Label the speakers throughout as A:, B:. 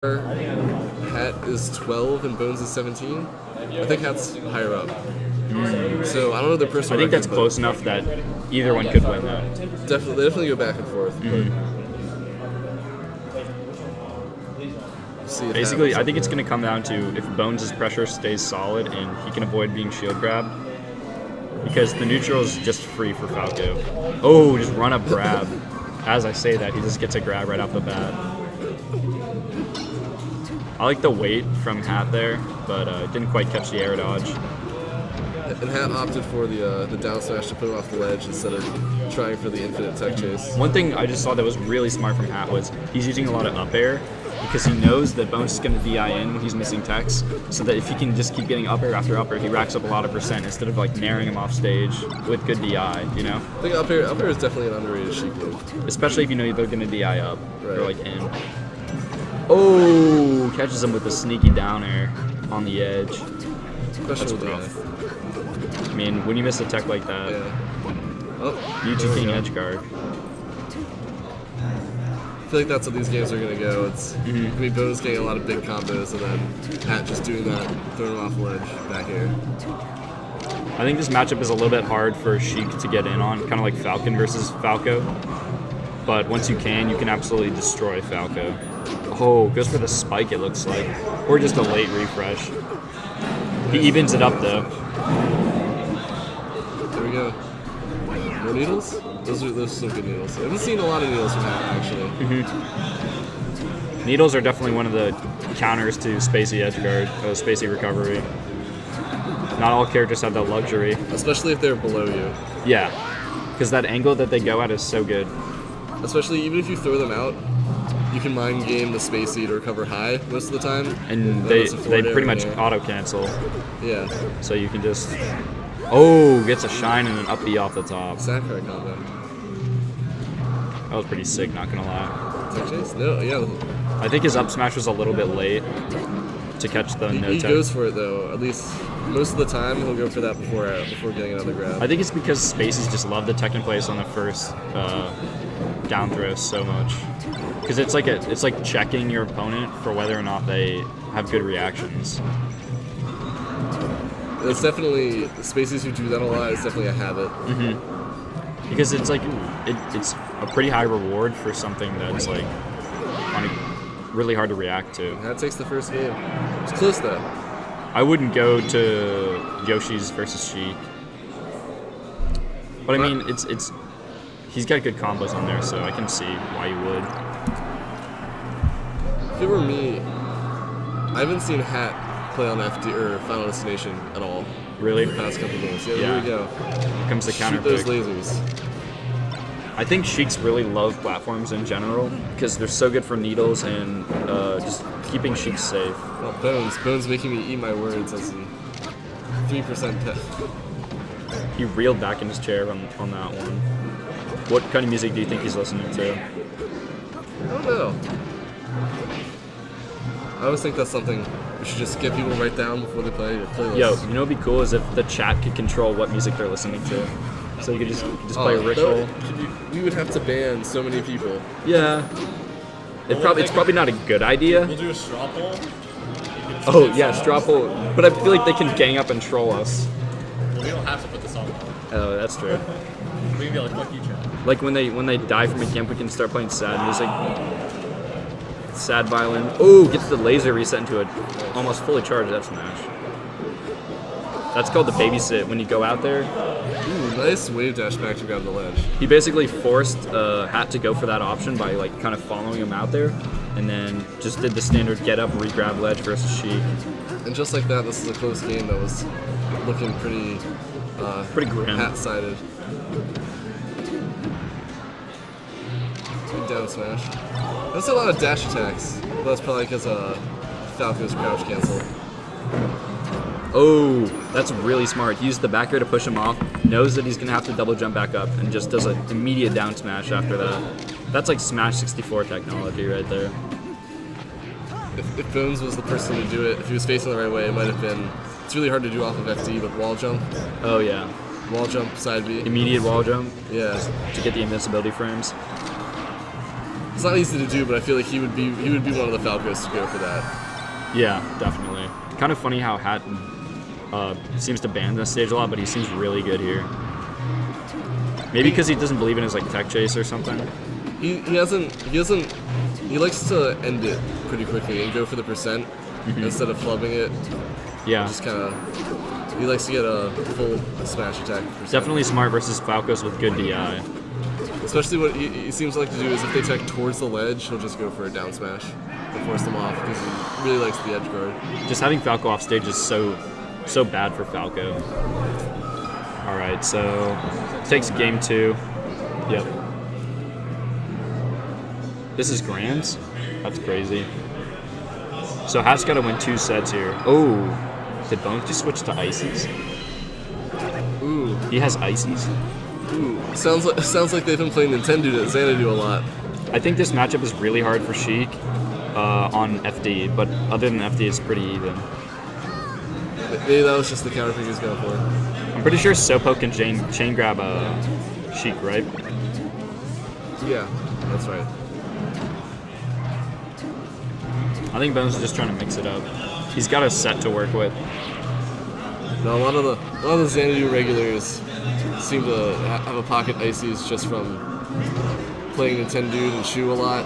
A: Hat is 12 and Bones is 17. I think Hat's higher up. So I don't know the personal.
B: I think that's close enough that either one could win though.
A: Definitely go back and forth. See
B: Basically, I think it's going to come down to if Bones' pressure stays solid and he can avoid being shield grabbed. Because the neutral is just free for Falco. Oh, just run up grab. As I say that, he just gets a grab right off the bat. I like the weight from Hat there, but didn't quite catch the air dodge.
A: And Hat opted for the down smash to put him off the ledge instead of trying for the infinite tech chase.
B: One thing I just saw that was really smart from Hat was he's using a lot of up air because he knows that Bones is going to DI in when he's missing techs, so that if he can just keep getting up air after up air, he racks up a lot of percent instead of like naring him off stage with good DI, you know?
A: I think up air is definitely an underrated Sheik move.
B: Especially if you know they're going to DI up, or like in. Oh, catches him with a sneaky down air on the edge.
A: That's
B: rough. I mean, when you miss a tech like that, U2 King edge guard.
A: I feel like that's what these games are going to go. It's going to be Bones getting a lot of big combos and then Hat just doing that, throwing him off the ledge back here.
B: I think this matchup is a little bit hard for Sheik to get in on, kind of like Falcon versus Falco. But once you can absolutely destroy Falco. Oh, goes for the spike, it looks like. Or just a late refresh. He evens it up, though.
A: There we go. More needles? Those are some good needles. I haven't seen a lot of needles from that, actually.
B: Needles are definitely one of the counters to Spacey Edgeguard, Spacey Recovery. Not all characters have that luxury.
A: Especially if they're below you.
B: Yeah, because that angle that they go at is so good.
A: Especially even if you throw them out, you can mind game the Spacey to recover high most of the time.
B: And they pretty much auto-cancel.
A: Yeah.
B: So you can just... Oh, gets a shine and an up B off the top.
A: Sakurai combo.
B: That was pretty sick, not gonna lie.
A: Tech chase? No, yeah.
B: I think his up smash was a little bit late to catch the no
A: He
B: tech.
A: goes for it though. At least most of the time he'll go for that before getting another grab.
B: I think it's because Spaceys just love the tech in place on the first down throw so much. Because it's like checking your opponent for whether or not they have good reactions.
A: It's definitely Spaceys who do that a lot. It's definitely a habit.
B: Because it's like it's a pretty high reward for something that's like really hard to react to.
A: That takes the first game. It's close though.
B: I wouldn't go to Yoshi's versus Sheik, but I mean it's he's got good combos on there, so I can see why you would.
A: If it were me, I haven't seen Hat play on FD or Final Destination at all.
B: Really?
A: The past couple games. Yeah, there we go.
B: Here comes the counter
A: Shoot those
B: pick.
A: lasers.
B: I think Sheiks really love platforms in general because they're so good for needles and just keeping Sheiks safe.
A: Oh, Bones making me eat my words as he 3% tech.
B: He reeled back in his chair on that one. What kind of music do you think he's listening to?
A: I don't know. I always think that's something we should just get people write down before they play your playlist.
B: Yo, you know what'd be cool is if the chat could control what music they're listening to. So you could just play Ritual.
A: We would have to ban so many people.
B: Yeah. It's probably not a good idea.
C: We'll do a straw poll.
B: Oh, yeah, straw poll. But I feel like they can gang up and troll us.
C: Well, we don't have to put the song on.
B: Oh, that's true.
C: We can be like, fuck you, chat.
B: Like when they die from a camp, we can start playing sad music. Sad violin. Oh, gets the laser reset into a almost fully charged F smash. That's called the babysit when you go out there.
A: Ooh, nice wave dash back to grab the ledge.
B: He basically forced Hat to go for that option by like kind of following him out there, and then just did the standard get up, re-grab ledge versus Sheik.
A: And just like that, this is a close game that was looking pretty
B: grim.
A: Hat-sided. Good down smash. That's a lot of dash attacks, but that's probably because Falco's crouch cancel.
B: Oh, that's really smart. He used the back air to push him off, knows that he's going to have to double jump back up, and just does an immediate down smash after that. That's like Smash 64 technology right there.
A: If Bones was the person to do it, if he was facing the right way, it might have been... It's really hard to do off of FD, but wall jump.
B: Oh, yeah.
A: Wall jump, side B.
B: Immediate wall jump.
A: Yeah.
B: To get the invincibility frames.
A: It's not easy to do, but I feel like he would be one of the Falcos to go for that.
B: Yeah, definitely. Kind of funny how Hat seems to ban this stage a lot, but he seems really good here. Maybe because he doesn't believe in his like tech chase or something.
A: He likes to end it pretty quickly and go for the percent instead of flubbing it.
B: Yeah.
A: Just kind of, he likes to get a full smash attack percent.
B: Definitely smart versus Falcos with good DI.
A: Especially what he seems to like to do is if they tech towards the ledge, he'll just go for a down smash and force them off because he really likes the edge guard.
B: Just having Falco off stage is so bad for Falco. All right, so takes game 2. Yep. This is Grands? That's crazy. So Hat's got to win 2 sets here. Oh, did Bones just switch to Ices?
A: Ooh.
B: He has Ices?
A: Ooh. Sounds like they've been playing Nintendo to Xanadu a lot.
B: I think this matchup is really hard for Sheik on FD, but other than FD, it's pretty even.
A: Maybe that was just the counter pick he's going for.
B: I'm pretty sure Sopoke can chain grab Sheik, right?
A: Yeah, that's right.
B: I think Bones is just trying to mix it up. He's got a set to work with.
A: No, a lot of the Xanadu regulars seem to have a pocket ices just from playing Nintendo and Shu a lot.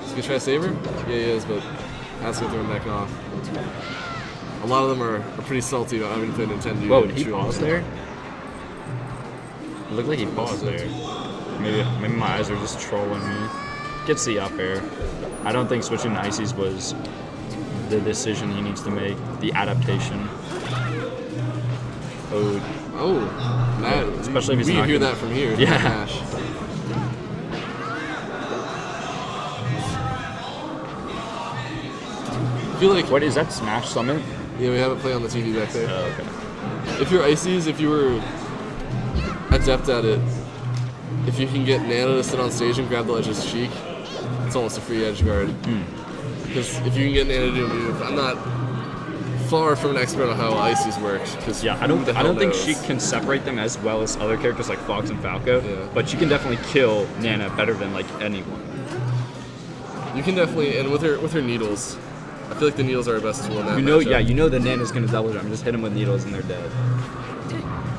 A: Is he gonna try to save her? Yeah, he is, but that's gonna throw him back off. A lot of them are pretty salty about having played Nintendo.
B: Whoa,
A: and
B: did he
A: Shu
B: pause there? It looked like he paused there. Maybe my eyes are just trolling me. Gets the up air. I don't think switching to Ices was the decision he needs to make. The adaptation.
A: Oh, Matt.
B: Especially if he's
A: we
B: not
A: hear
B: gonna-
A: that from here.
B: Yeah.
A: Gosh. I feel like
B: What is that? Smash Summit?
A: yeah, we have it play on the TV back there.
B: Oh, okay.
A: If you're Ices, if you were adept at it, if you can get Nana to sit on stage and grab the ledge as Sheik, it's almost a free edge guard. Because if you can get Nana to do a move, I'm not far from an expert on how Ices works. Cause
B: Yeah, I don't think Sheik can separate them as well as other characters like Fox and Falco,
A: Yeah.
B: but she can definitely kill Nana better than like anyone.
A: You can definitely, and with her needles, I feel like the needles are our best tool in that
B: You know,
A: matchup.
B: yeah, you know the Nana's gonna double jump. Just hit them with needles and they're dead.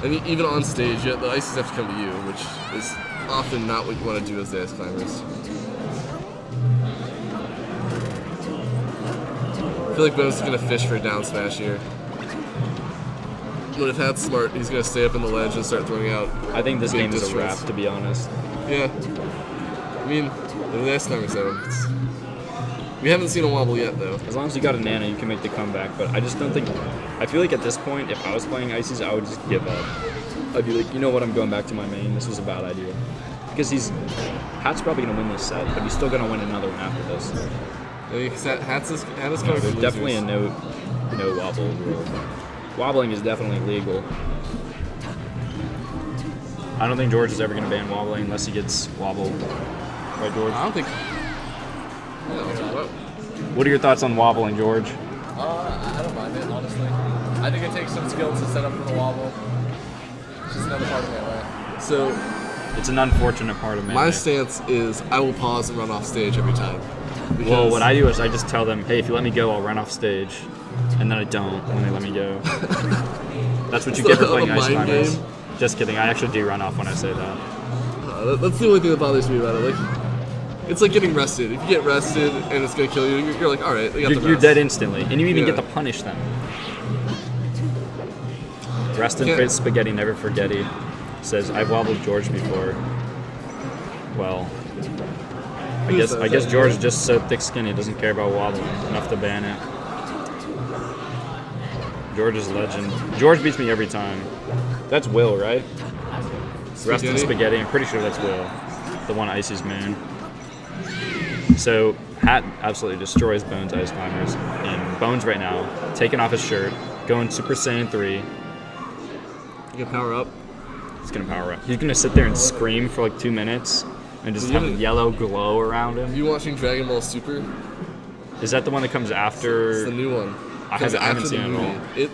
A: And even on stage, the Ices have to come to you, which is often not what you want to do as the ice climbers. I feel like Bones is going to fish for a down smash here. But if Hat's smart, he's going to stay up in the ledge and start throwing out.
B: I think this
A: big
B: game is a
A: distance.
B: wrap, to be honest.
A: Yeah. I mean, the ice climbers though. We haven't seen a wobble yet though.
B: As long as you got a Nana, you can make the comeback. But I just don't think. I feel like at this point, if I was playing Ices, I would just give up. I'd be like, you know what? I'm going back to my main. This was a bad idea. Because Hat's probably gonna win this set, but he's still gonna win another one after this.
A: Hat's coming
B: There's
A: for
B: definitely
A: losers.
B: a no wobble rule. Wobbling is definitely legal. I don't think George is ever gonna ban wobbling unless he gets wobbled. Right, George?
A: I don't think. No, what?
B: What are your thoughts on wobbling, George?
C: I don't mind it, honestly. I think it takes some skill to set up for the wobble. It's just another part of melee.
A: So
B: It's an unfortunate part of
A: my
B: melee.
A: stance is I will pause and run off stage every time.
B: Well,
A: Because-
B: what I do is I just tell them, hey, if you let me go, I'll run off stage. And then I don't when they let me go. That's what you get for playing
A: A
B: Ice
A: mind
B: Climbers.
A: game?
B: Just kidding. I actually do run off when I say that.
A: That's the only thing that bothers me about it. Like, it's like getting rested. If you get rested and it's gonna kill you, you're like, all right, they got the
B: You're
A: rest.
B: dead instantly. And you even
A: Yeah.
B: get to punish them. Rest in
A: Can't-
B: Fritz Spaghetti, never forgetty. Says, I've wobbled George before. Well, I
A: Who's
B: guess
A: that?
B: George is just so thick-skinned he doesn't care about wobbling enough to ban it. George is a legend. George beats me every time. That's Will, right? Rest in Spaghetti. I'm pretty sure that's Will. The one Icy's man. So, Hat absolutely destroys Bones' Ice Climbers. And Bones right now, taking off his shirt, going Super Saiyan 3.
A: You can power up.
B: He's going to power up. He's going to sit there and scream for like 2 minutes and just have a yellow glow around him.
A: You watching Dragon Ball Super?
B: Is that the one that comes
A: It's
B: after?
A: the new one.
B: I
A: Comes
B: haven't
A: after
B: seen
A: the
B: it at all.
A: movie.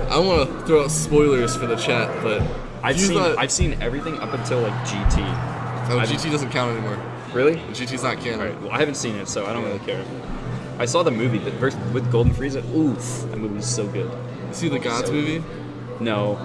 A: I don't want to throw out spoilers for the chat, but
B: I've seen everything up until like GT.
A: Oh, GT doesn't count anymore.
B: Really?
A: GT's not canon.
B: Alright, well, I haven't seen it, so I don't really care. I saw the movie with Golden Frieza. Oof, that movie's so good.
A: You see the Gods movie?
B: No,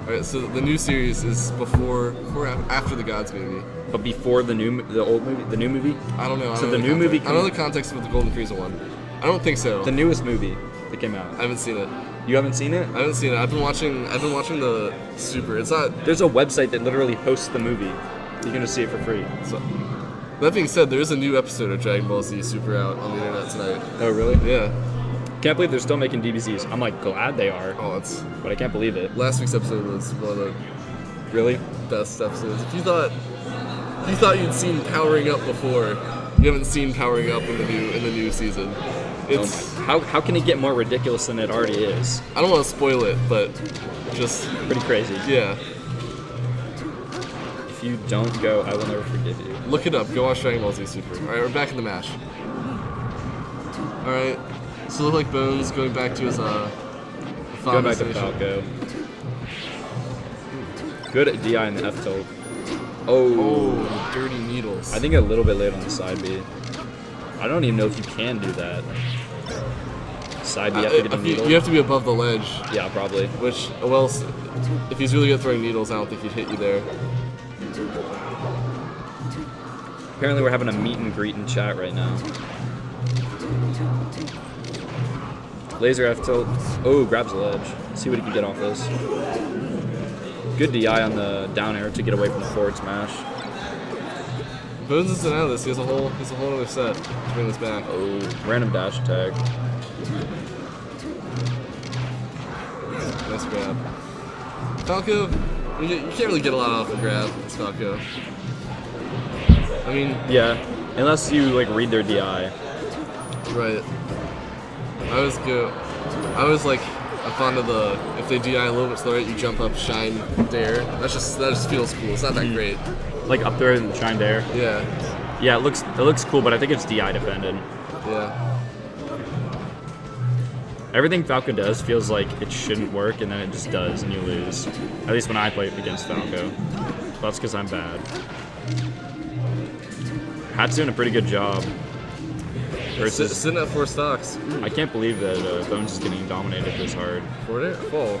A: Alright, so the new series is after the Gods movie.
B: but before the new movie?
A: I don't know.
B: So the new movie
A: I know the context of the Golden Frieza one. I don't think so.
B: The newest movie that came out.
A: I haven't seen it.
B: You haven't seen it?
A: I haven't seen it. I've been watching the Super. It's not.
B: There's a website that literally hosts the movie. You're gonna see it for free.
A: So, that being said, there is a new episode of Dragon Ball Z Super out on the internet tonight.
B: Oh really?
A: Yeah.
B: Can't believe they're still making DVDs. I'm like glad they are,
A: Oh, it's
B: but I can't believe it.
A: last week's episode was one of the
B: Really?
A: best episodes. If you thought you'd seen Powering Up before, you haven't seen Powering Up in the new season. It's
B: How can it get more ridiculous than it already is?
A: I don't want to spoil it, but just
B: Pretty crazy.
A: yeah,
B: If you don't go, I will never forgive you.
A: look it up. Go watch Dragon Ball Z Super. All right, we're back in the match. All right, so look like Bones going back to his
B: Go back to
A: destination.
B: Falco. Good at DI in the F tilt. Oh.
A: Oh, dirty needles.
B: I think a little bit late on the side B. I don't even know if you can do that. Side B, you have to get the needle.
A: you have to be above the ledge.
B: Yeah, probably.
A: Which, well, if he's really good at throwing needles, I don't think he'd hit you there.
B: Apparently we're having a meet and greet in chat right now. Laser F tilt. Oh, grabs the ledge. See what he can get off this. Good DI on the down air to get away from the forward smash.
A: Bones isn't out of this. He has a whole other set to bring this back.
B: Oh, random dash attack.
A: Nice grab. Falco, you can't really get a lot off a grab. It's Falco. I mean,
B: Yeah, unless you like read their DI.
A: right. I was like, I'm fond of the, if they DI a little bit slower, you jump up, shine, dare. That just feels cool. It's not that great.
B: Like up there in the shine dare.
A: Yeah,
B: Yeah, it looks cool, but I think it's DI dependent.
A: yeah.
B: Everything Falco does feels like it shouldn't work, and then it just does, and you lose. At least when I play against Falco. But that's because I'm bad. Hat's doing a pretty good job. Versus,
A: Sitting at 4 stocks.
B: I can't believe that Bones is getting dominated this hard.
A: Forward air, full.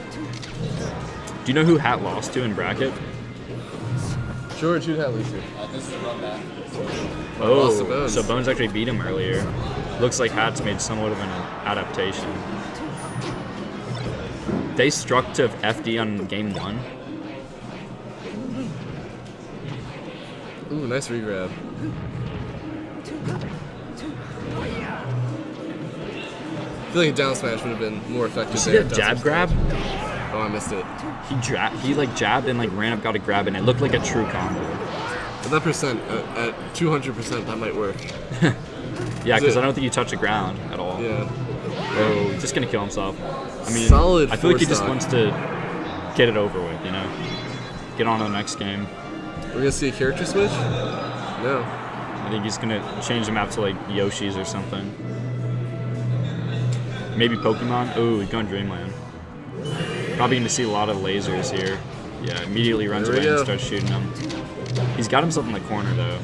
B: Do you know who Hat lost to in bracket?
A: George, who'd have Lisa?
C: This is the run back.
A: Lost to
B: Oh,
A: Bones.
B: so Bones actually beat him earlier. Looks like Hat's made somewhat of an adaptation. They struck to FD on game 1.
A: Ooh, nice regrab. I feel like a down smash would have been more effective
B: See
A: there.
B: that
A: Down
B: jab
A: smash.
B: grab?
A: Oh, I missed it.
B: He like jabbed and like ran up, got a grab, and it looked like a true combo.
A: But that percent, at 200%, that might work.
B: Yeah, because
A: it-
B: I don't think he touched the ground at all.
A: Yeah.
B: Oh, he's just gonna kill himself. I mean,
A: Solid
B: I feel like he just
A: 4-stock.
B: wants to get it over with, you know? Get on to the next game.
A: We're gonna see a character switch? No.
B: I think he's gonna change the map to like Yoshi's or something. Maybe Pokemon. Oh, he's going Dreamland. Probably gonna see a lot of lasers here. Yeah, immediately runs
A: There we
B: away and
A: go.
B: starts shooting them. He's got himself in the corner though.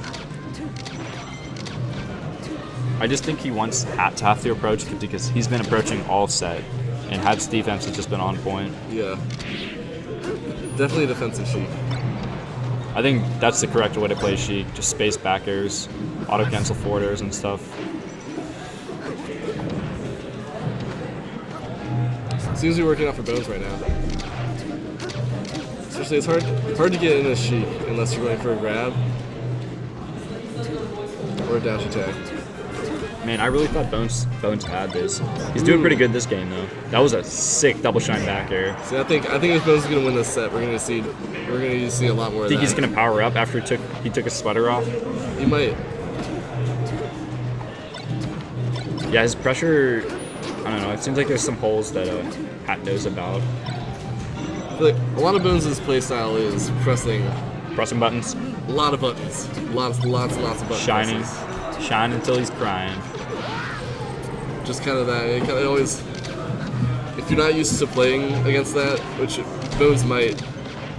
B: I just think he wants Hat to have to approach because he's been approaching all set, and Hat's defense has just been on point.
A: Yeah. Definitely a defensive Sheik.
B: I think that's the correct way to play Sheik. Just space back airs, auto cancel forward airs and stuff.
A: Seems to be working out for Bones right now. Especially, it's hard to get in a Sheik unless you're going for a grab or a dash attack.
B: Man, I really thought Bones had this. He's doing pretty good this game though. That was a sick double shine back air.
A: See, I think if Bones is gonna win this set, we're gonna see a lot more
B: I
A: of
B: think
A: that.
B: he's gonna power up after he took his sweater off.
A: He might.
B: Yeah, his pressure. I don't know. It seems like there's some holes that Hat knows about.
A: I feel like a lot of Bones' playstyle is pressing
B: Pressing buttons,
A: a lot of buttons, lots of buttons.
B: shining, shine until he's crying.
A: Just kind of that. It kind of always. If you're not used to playing against that, which Bones might,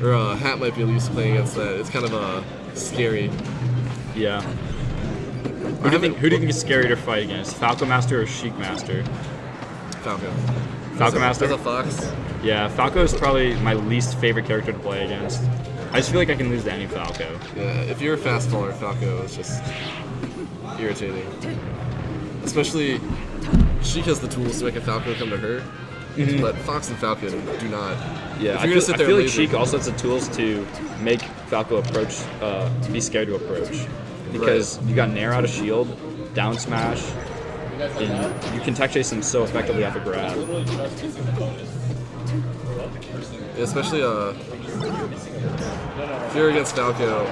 A: or Hat might be used to playing against that, it's kind of scary.
B: Yeah. Who do you think is scarier to fight against? Falco Master or Sheik Master?
A: Falco.
B: Falco Master?
A: As a fox.
B: Yeah, Falco is probably my least favorite character to play against. I just feel like I can lose to any Falco.
A: Yeah, if you're a fast faller, Falco is just irritating. Especially, Sheik has the tools to make a Falco come to her, but Fox and Falcon do not.
B: Yeah, I feel like Sheik also has the tools to make Falco approach, be scared to approach. Because you got Nair out of shield, down smash, and you can tech chase him so effectively off a grab.
A: Yeah, especially if you're against Falco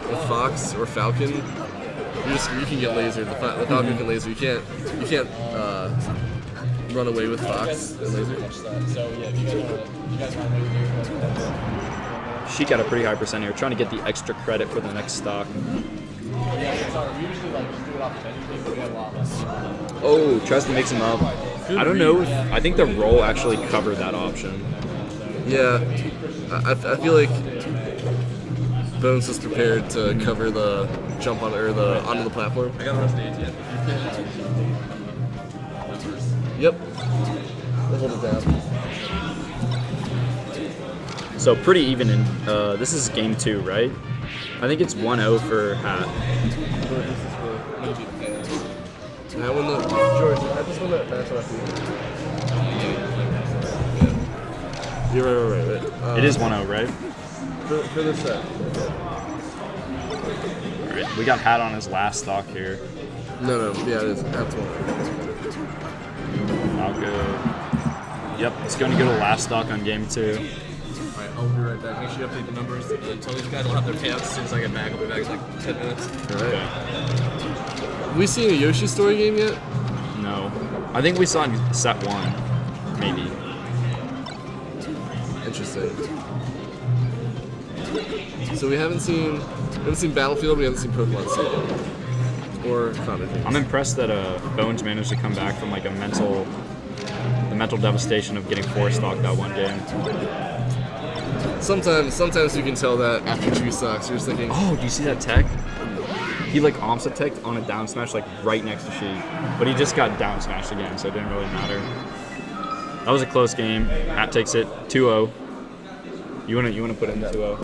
A: with Fox or Falcon, you can get lasered. The Falcon can laser. You can't run away with Fox and laser.
B: Sheik got a pretty high percent here, trying to get the extra credit for the next stock. Oh, tries to mix him up. I don't know. I think the roll actually covered that option.
A: Yeah, I feel like Bones was prepared to cover the jump on onto the platform.
C: I got the rest of the ATM.
A: Yep. We'll hold it down.
B: So pretty even in. This is game 2, right? I think it's 1-0 for Hat.
A: I won the George. I just won that match last week. You're right.
B: It is 1-0, right?
A: For this set.
B: All right, we got Hat on his last stock here.
A: No, yeah, it is. That's one.
B: Falco. Yep, it's going to go to last stock on game 2.
C: Alright, I'll be right back. Make sure you update the numbers. Tell these guys I'll have their payouts as soon as I get back. I'll be back in like 10 minutes.
A: Alright. Have we seen a Yoshi story game yet?
B: No. I think we saw in set 1, maybe.
A: Interesting. So we haven't seen Battlefield, we haven't seen Pokemon Stadium. Or Founded Dreams.
B: I'm impressed that Bones managed to come back from like the mental devastation of getting 4-stocked that one game.
A: Sometimes you can tell that after 2 stocks. You're just thinking,
B: Oh, do you see that tech? He like Omsa teched on a down smash like right next to Sheik, but he just got down smashed again, so it didn't really matter. That was a close game. Hat takes it 2-0. You wanna put in the 2-0?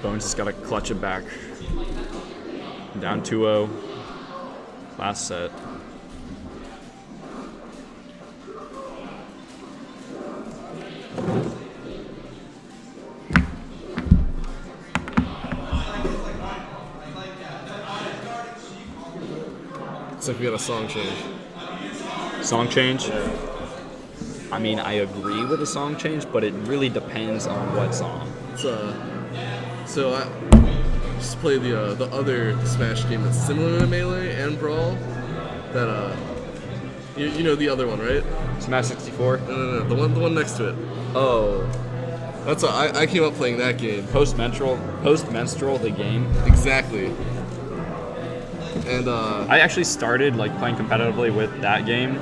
B: Bones just gotta clutch it back. Down 2-0. Last set.
A: Looks like we got a song change.
B: Song change? I mean, I agree with the song change, but it really depends on what song.
A: So I just played the other Smash game that's similar to Melee and Brawl. That you know the other one, right?
B: Smash 64?
A: No, the one next to it.
B: Oh.
A: That's I came up playing that game.
B: Post-menstrual, the game.
A: Exactly. And
B: I actually started like playing competitively with that game,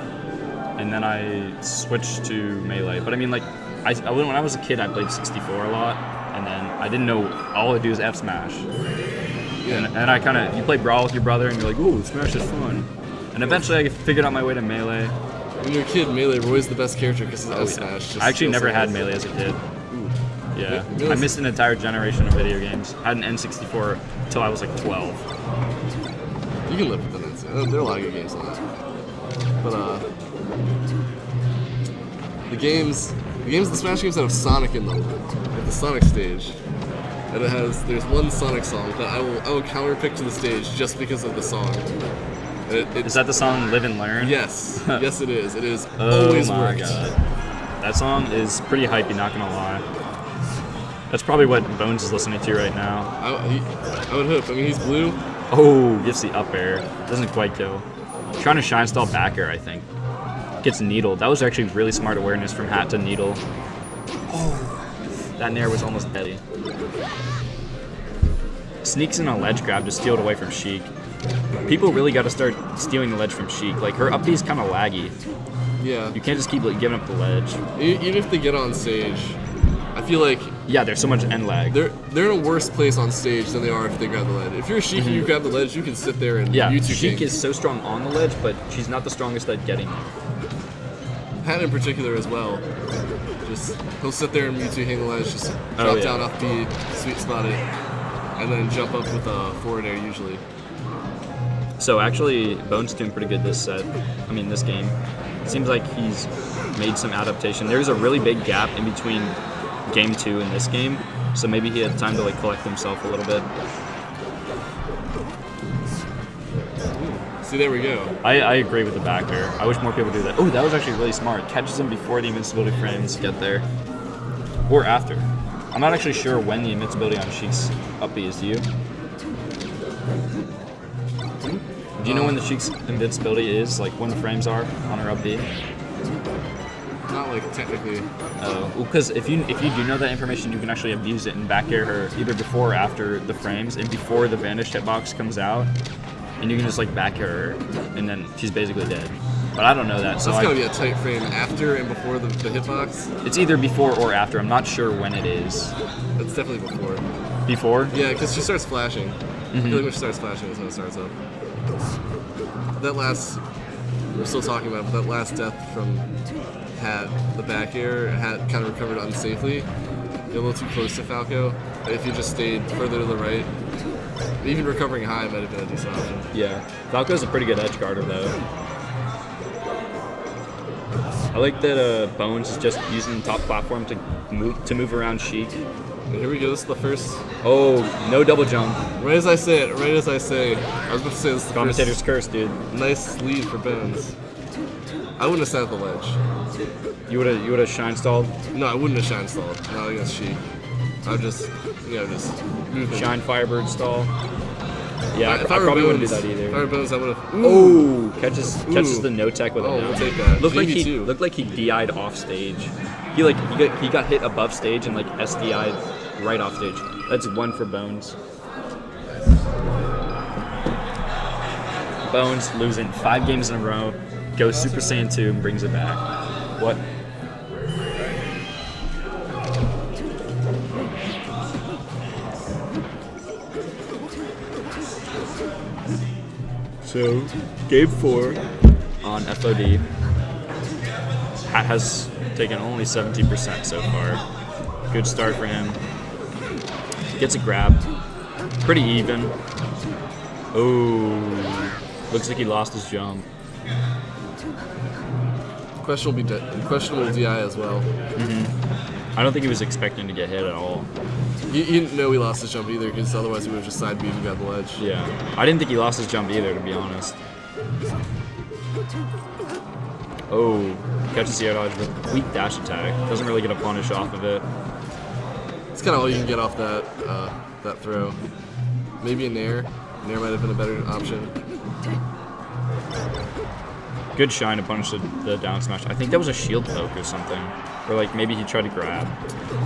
B: and then I switched to Melee. But I mean, like, when I was a kid, I played 64 a lot, and then I didn't know all I do is F Smash.
A: yeah.
B: And I kind of, you play Brawl with your brother, and you're like, ooh, Smash is fun. And eventually, I figured out my way to Melee.
A: When you're a kid, Melee Roy's the best character because of Smash.
B: I actually never had Melee as a kid.
A: Ooh.
B: Yeah,
A: Melee's-
B: I missed an entire generation of video games. I had an N64 until I was like 12.
A: You can live with them. There are a lot of good games on that. But the Smash games that have Sonic in them, like the Sonic stage, and there's one Sonic song that I will counterpick to the stage just because of the song.
B: Is that the song "Live and Learn"?
A: Yes, yes it is. It is
B: Oh
A: always
B: my
A: worked.
B: god, that song is pretty hypey. Not gonna lie. That's probably what Bones is listening to right now.
A: I would hope. I mean, he's blue.
B: Oh, gets the up air. Doesn't quite kill. Trying to shine stall back air, I think. Gets needled. That was actually really smart awareness from Hat to needle. Oh, that nair was almost deadly. Sneaks in a ledge grab to steal it away from Sheik. People really got to start stealing the ledge from Sheik. Like, her up B is kind of laggy.
A: Yeah.
B: You can't just keep like, giving up the ledge.
A: Even if they get on stage, I feel like
B: Yeah, there's so much end lag.
A: they're in a worse place on stage than they are if they grab the ledge. If you're a Sheik and you grab the ledge, you can sit there and
B: Yeah,
A: YouTube
B: Sheik
A: king.
B: is so strong on the ledge, but she's not the strongest at getting there.
A: Pat in particular as well. Just he'll sit there and Mewtwo hang the ledge, just drop down up B, sweet spot it, and then jump up with a forward air usually.
B: So actually, Bones doing pretty good this set. I mean, this game. It seems like he's made some adaptation. There's a really big gap in between game 2 and this game, so maybe he had time to like collect himself a little bit.
A: See, there we go.
B: I agree with the back air. I wish more people do that. Oh, that was actually really smart. Catches him before the invincibility frames get there. Or after. I'm not actually sure when the invincibility on Sheik's up B is. Do you? Do you know when the Sheik's invincibility is? Like when the frames are on her up B?
A: Not like technically.
B: Oh, well, because if you do know that information, you can actually abuse it and back air her either before or after the frames and before the vanished hitbox comes out, and you can just like back air her, and then she's basically dead. But I don't know that, so
A: That's gotta be a tight frame after and before the hitbox.
B: it's either before or after. I'm not sure when it is.
A: It's definitely before.
B: Before?
A: Yeah, because she starts flashing. I feel like when she starts flashing is when it starts up. That last, we're still talking about, but that last death from Hat, the back air, Hat kind of recovered unsafely. You're a little too close to Falco. If you just stayed further to the right, even recovering high might have been a decent option.
B: Yeah. Falco's a pretty good edge guarder, though. I like that Bones is just using the top platform to move around Sheik.
A: And here we go, this is the first.
B: Oh, no double jump.
A: Right as I say it, right as I say. I was about to say this is the
B: Commentator's curse, dude.
A: first nice lead for Bones. I wouldn't have sat at the ledge.
B: You would have shine stalled.
A: No, I wouldn't have shine stalled. Not against Sheik. I would just move it.
B: Shine Firebird stall. Yeah,
A: If
B: I
A: were
B: probably wouldn't do
A: Bones-
B: that either.
A: If I were Bones, I would have.
B: Oh, catches
A: Ooh.
B: the no tech with a
A: Oh,
B: no.
A: we'll take that.
B: Looked like he
A: GB2.
B: looked like he DI'd off stage. He got hit above stage and like SDI'd right off stage. That's 1 for Bones. Bones losing 5 games in a row, goes Super Saiyan 2 and brings it back. What? So, game 4 on FOD. Hat has taken only 17% so far. Good start for him. Gets a grab. Pretty even. Oh, looks like he lost his jump.
A: Questionable DI as well.
B: I don't think he was expecting to get hit at all.
A: He didn't know he lost his jump either, because otherwise he would have just side beat and got the ledge.
B: Yeah, I didn't think he lost his jump either, to be honest. Oh, catches the air dodge with weak dash attack. Doesn't really get a punish off of it.
A: It's kind of all you can get off that throw. Maybe a nair. Nair might have been a better option.
B: Good shine to punish the down smash. I think that was a shield poke or something. Or like maybe he tried to grab.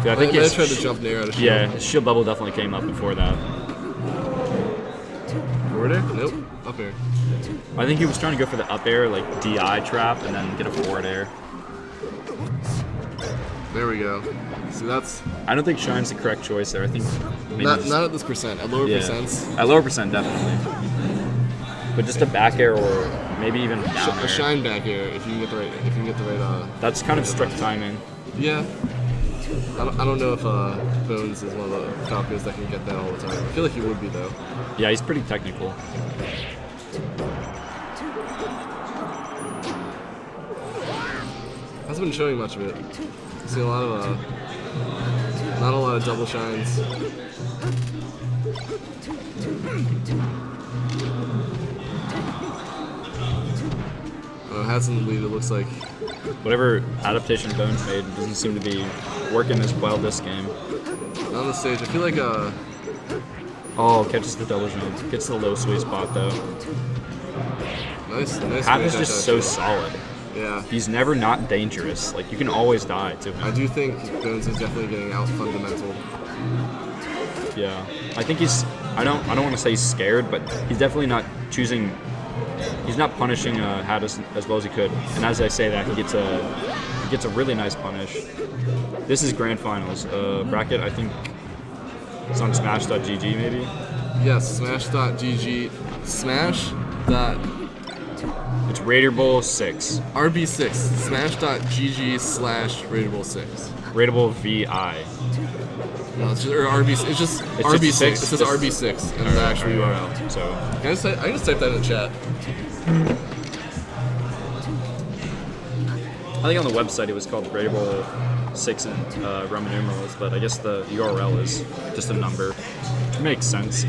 B: Yeah, I think
A: He
B: his
A: tried to jump nair out of shield.
B: Yeah, his shield bubble definitely came up before that.
A: Forward air? Nope. Up air.
B: I think he was trying to go for the up air, like DI trap, and then get a forward air.
A: There we go. See, that's
B: I don't think shine's the correct choice there. I think maybe
A: not
B: just-
A: at this percent. At lower percents,
B: At lower percent, definitely. But just a back air or maybe even down
A: a
B: air.
A: shine back air if you can get the right.
B: That's kind of strict timing.
A: Yeah. I don't know if Bones is one of the Falcos that can get that all the time. I feel like he would be though.
B: Yeah, he's pretty technical.
A: Hasn't been showing much of it. See a lot of not a lot of double shines. Hats in the lead. It looks like.
B: Whatever adaptation Bones made doesn't seem to be working as well this game.
A: On the stage, I feel like
B: Oh, catches the double jump. Gets the low sweet spot though.
A: nice.
B: Hat is
A: dash
B: just
A: out
B: so
A: there.
B: solid.
A: Yeah.
B: He's never not dangerous. Like you can always die to
A: I
B: him.
A: do think Bones is definitely getting out fundamental.
B: Yeah. I think he's I don't want to say he's scared, but he's definitely not choosing. He's not punishing Hat as well as he could. And as I say that, he gets a really nice punish. This is grand finals bracket. I think it's on Smash.gg maybe.
A: Yes, Smash.gg. Smash.
B: It's Raider Bowl 6.
A: RB6. Smash.gg/Raider 6.
B: Raider Bowl VI.
A: No, it's just RB. It's just
B: It's
A: RB6.
B: just 6.
A: It says RB6 and the actual URL.
B: So
A: I can just type that in the chat.
B: I think on the website it was called Raider Bowl 6 in Roman numerals, but I guess the URL is just a number. Which makes sense.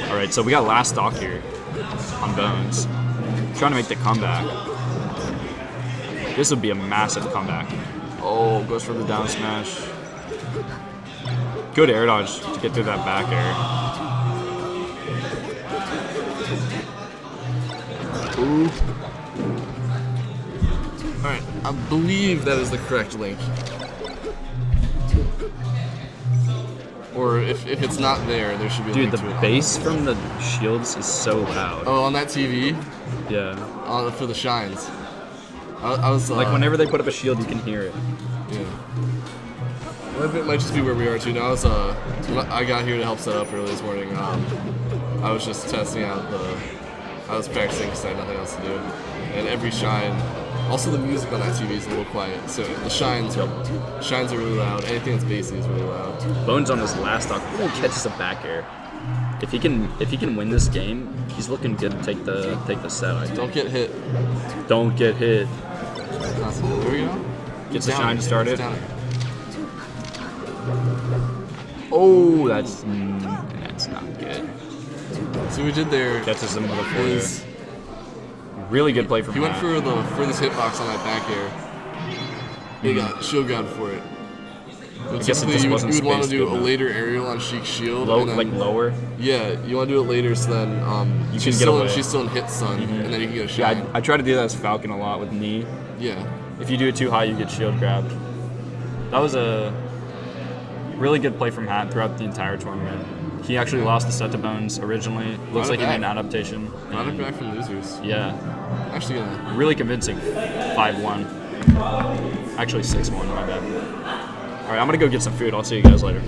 B: All right, so we got last stock here on Bones. Trying to make the comeback. This would be a massive comeback. Oh, goes for the down smash. Good air dodge to get through that back air.
A: Ooh. Alright, I believe that is the correct link. Or if it's not there, there should be a
B: Dude,
A: link to
B: the
A: it.
B: bass from the shields is so loud.
A: Oh, on that TV?
B: Yeah.
A: For the shines. I was
B: Like whenever they put up a shield, you can hear it.
A: Yeah. Well, it might just be where we are too. Now, when I got here to help set up early this morning. I was just testing out I was practicing because I had nothing else to do. And every shine, also the music on that TV is a little quiet. So the shines are really loud. Anything that's bassy is really loud.
B: Bones on this last stock catches a back air. If he can win this game, he's looking good to take the set. I think.
A: Don't get hit.
B: Don't get hit.
A: There we go.
B: Gets the shine to start it.
A: Down.
B: Oh, that's not good.
A: So we did there.
B: Catches him with a
A: is
B: four. Really good play from
A: he went
B: Matt.
A: for the furthest hitbox on that back air. He got shield grab for it. But
B: guess it
A: typically
B: just
A: you
B: wasn't
A: would want to
B: spaced
A: do
B: good
A: a
B: enough.
A: later aerial on Sheik's shield.
B: Low,
A: and then,
B: like lower.
A: Yeah, you want to do it later so then
B: You
A: she's
B: can get away.
A: still in hit stun, and then you can get a shine.
B: Yeah, I try to do that as Falcon a lot with knee.
A: Yeah.
B: If you do it too high, you get shield grabbed. That was a really good play from Hat throughout the entire tournament. He actually lost the set to Bones originally. Looks like he made an adaptation.
A: Brought it back from losers.
B: Yeah,
A: Actually,
B: really convincing. 5-1. Actually 6-1, my bad. All right, I'm going to go get some food. I'll see you guys later.